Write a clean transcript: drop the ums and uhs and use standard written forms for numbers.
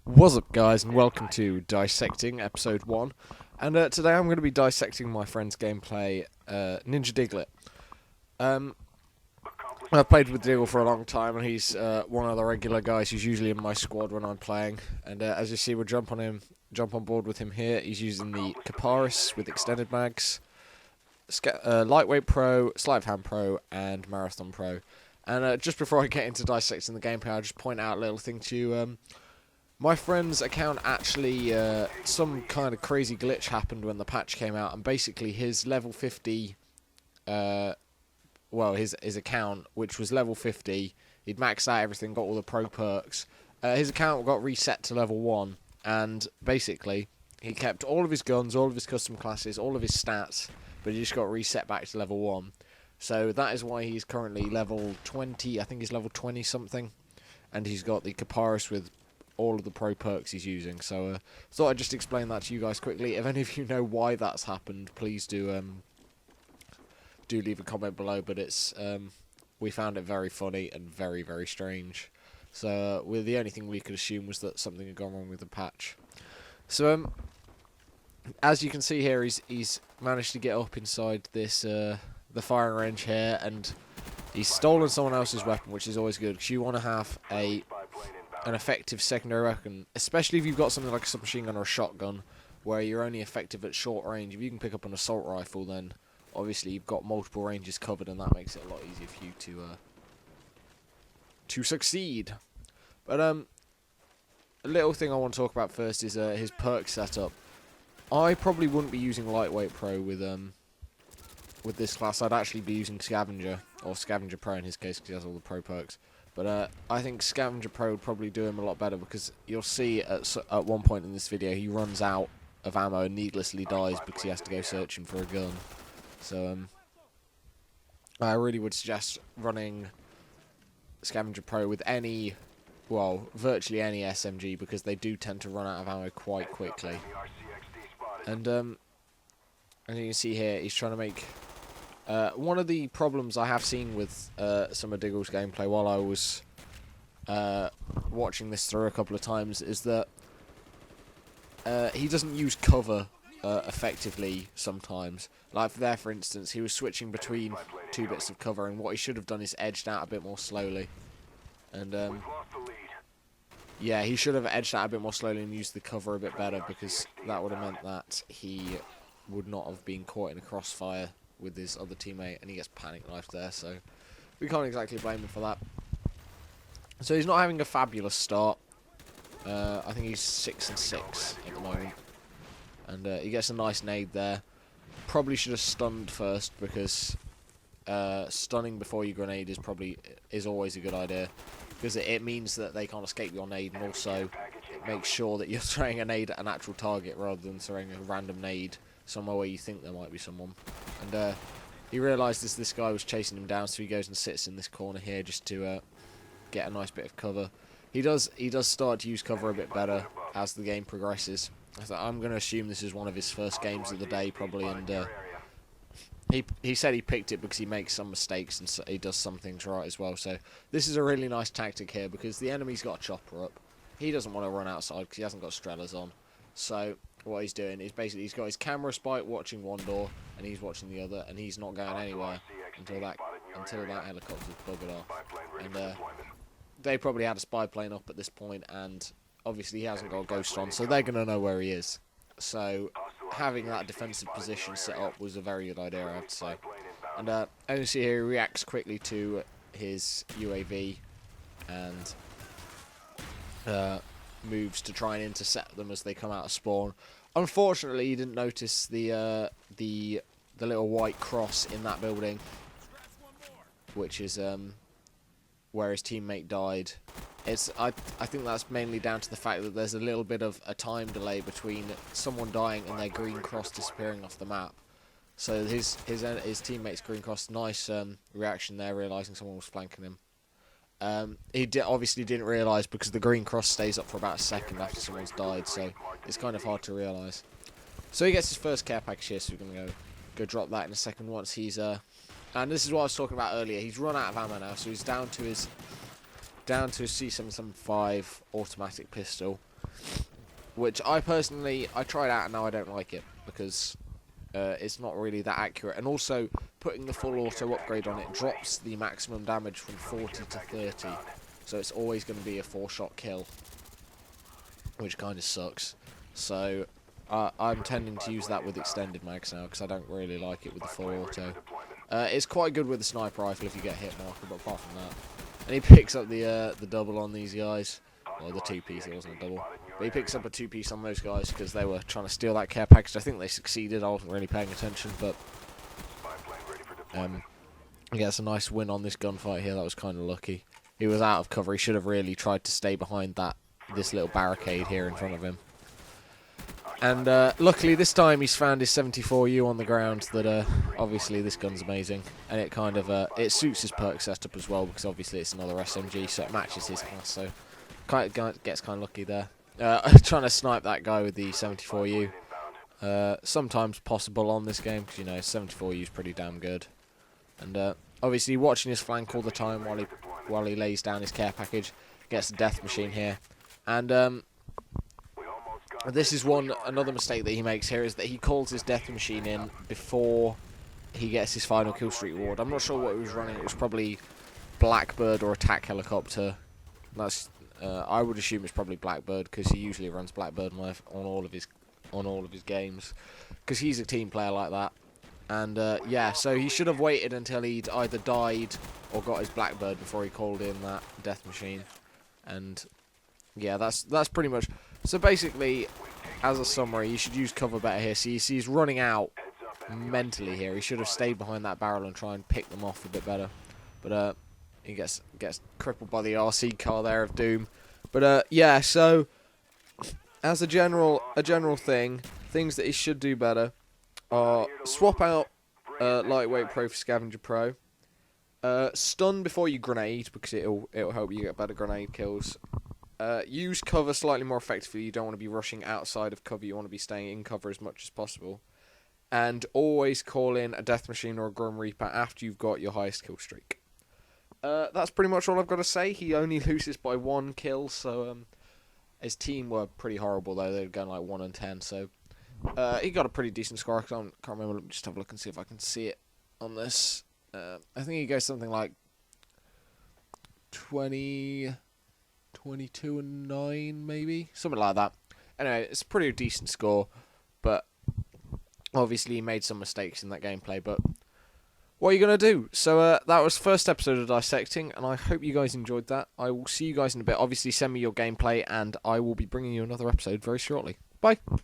What's up, guys, and welcome to Dissecting Episode 1. And today I'm going to be dissecting my friend's gameplay, Ninja Diglett. I've played with Diggle for a long time, and he's one of the regular guys who's usually in my squad when I'm playing. And as you see, we'll jump on board with him here. He's using the Caparis with extended mags, Lightweight Pro, Sleight of Hand Pro, and Marathon Pro. And just before I get into dissecting the gameplay, I'll just point out a little thing to you. My friend's account actually, some kind of crazy glitch happened when the patch came out, and basically his level 50, his account, which was level 50, he'd maxed out everything, got all the pro perks, his account got reset to level 1, and basically, he kept all of his guns, all of his custom classes, all of his stats, but he just got reset back to level 1. So that is why he's currently level 20, I think he's level 20 something, and he's got the Caparis with all of the pro perks he's using. So thought I'd just explain that to you guys quickly. If any of you know why that's happened, please do leave a comment below. But it's we found it very funny and very, very strange. So the only thing we could assume was that something had gone wrong with the patch. So as you can see here, he's managed to get up inside this the firing range here, and he's stolen someone else's weapon, which is always good because you want to have an effective secondary weapon, especially if you've got something like a submachine gun or a shotgun, where you're only effective at short range. If you can pick up an assault rifle, then obviously you've got multiple ranges covered, and that makes it a lot easier for you to succeed. But a little thing I want to talk about first is his perk setup. I probably wouldn't be using Lightweight Pro with this class. I'd actually be using Scavenger, or Scavenger Pro in his case, because he has all the pro perks. But I think Scavenger Pro would probably do him a lot better, because you'll see at one point in this video he runs out of ammo and needlessly dies because he has to go searching for a gun. So I really would suggest running Scavenger Pro with virtually any SMG, because they do tend to run out of ammo quite quickly. And as you can see here, he's trying to make... one of the problems I have seen with some of Diggle's gameplay while I was watching this through a couple of times is that he doesn't use cover effectively sometimes. Like there, for instance, he was switching between two bits of cover, and what he should have done is edged out a bit more slowly. And yeah, he should have edged out a bit more slowly and used the cover a bit better, because that would have meant that he would not have been caught in a crossfire with his other teammate, and he gets panic knifed there, so we can't exactly blame him for that. So he's not having a fabulous start. I think he's 6-6 at the moment, and he gets a nice nade there. Probably should have stunned first, because stunning before you grenade is always a good idea, because it means that they can't escape your nade, and also it makes sure that you're throwing a nade at an actual target rather than throwing a random nade somewhere where you think there might be someone. And he realises this guy was chasing him down, so he goes and sits in this corner here just to get a nice bit of cover. He does start to use cover a bit better as the game progresses. I'm going to assume this is one of his first games of the day probably, and he said he picked it because he makes some mistakes and so he does some things right as well. So this is a really nice tactic here, because the enemy's got a chopper up. He doesn't want to run outside because he hasn't got Strellas on. So what he's doing is basically he's got his camera spike watching one door and he's watching the other, and he's not going anywhere until that helicopter's buggered off. And they probably had a spy plane up at this point, and obviously he hasn't got a ghost on, so they're going to know where he is. So having that defensive position set up was a very good idea, I have to say. And as you see here, he reacts quickly to his UAV and moves to try and intercept them as they come out of spawn. Unfortunately, he didn't notice the little white cross in that building, which is where his teammate died. I think that's mainly down to the fact that there's a little bit of a time delay between someone dying and their green cross disappearing off the map. So his teammate's green cross, nice reaction there, realising someone was flanking him. He obviously didn't realise, because the green cross stays up for about a second after someone's died, so it's kind of hard to realise. So he gets his first care package here, so we're going to go drop that in a second once he's... and this is what I was talking about earlier. He's run out of ammo now, so he's down to his C775 automatic pistol. which I personally, I tried out and now I don't like it, because it's not really that accurate. And also, putting the full auto upgrade on it drops the maximum damage from 40 to 30, so it's always going to be a 4-shot kill, which kind of sucks. So I'm tending to use that with extended mags now, because I don't really like it with the full auto. It's quite good with the sniper rifle if you get hit marker, but apart from that, and he picks up the double on these guys, or the 2-piece. It wasn't a double, but he picks up a 2-piece on those guys because they were trying to steal that care package. I think they succeeded. I wasn't really paying attention, but he gets a nice win on this gunfight here. That was kind of lucky. He was out of cover. He should have really tried to stay behind this little barricade here in front of him. And luckily this time he's found his 74U on the ground. That obviously this gun's amazing, and it kind of it suits his perk setup as well, because obviously it's another SMG, so it matches his class. So gets kind of lucky there. Trying to snipe that guy with the 74U. Sometimes possible on this game, because 74U is pretty damn good. And obviously watching his flank all the time while he lays down his care package. Gets the death machine here, and this is another mistake that he makes here, is that he calls his death machine in before he gets his final kill streak reward. I'm not sure what he was running. It was probably Blackbird or attack helicopter. That's I would assume it's probably Blackbird, because he usually runs Blackbird on all of his games, because he's a team player like that. And yeah, so he should have waited until he'd either died or got his Blackbird before he called in that death machine. And yeah, that's pretty much. So basically, as a summary, you should use cover better here. So you see he's running out mentally here. He should have stayed behind that barrel and try and pick them off a bit better. But he gets crippled by the RC car there of doom. But yeah, so as a general thing, things that he should do better are swap out lightweight pro for scavenger pro. Stun before you grenade, because it'll help you get better grenade kills. Use cover slightly more effectively. You don't want to be rushing outside of cover. You want to be staying in cover as much as possible. And always call in a death machine or a Grim Reaper after you've got your highest kill streak. That's pretty much all I've got to say. He only loses by 1 kill, so his team were pretty horrible though. They were going like 1 and 10, so he got a pretty decent score. I can't remember. Let me just have a look and see if I can see it on this. I think he goes something like 22 and 9, maybe something like that. Anyway, it's a pretty decent score, but obviously he made some mistakes in that gameplay. But what are you gonna do? So that was first episode of Dissecting, and I hope you guys enjoyed that. I will see you guys in a bit. Obviously, send me your gameplay, and I will be bringing you another episode very shortly. Bye.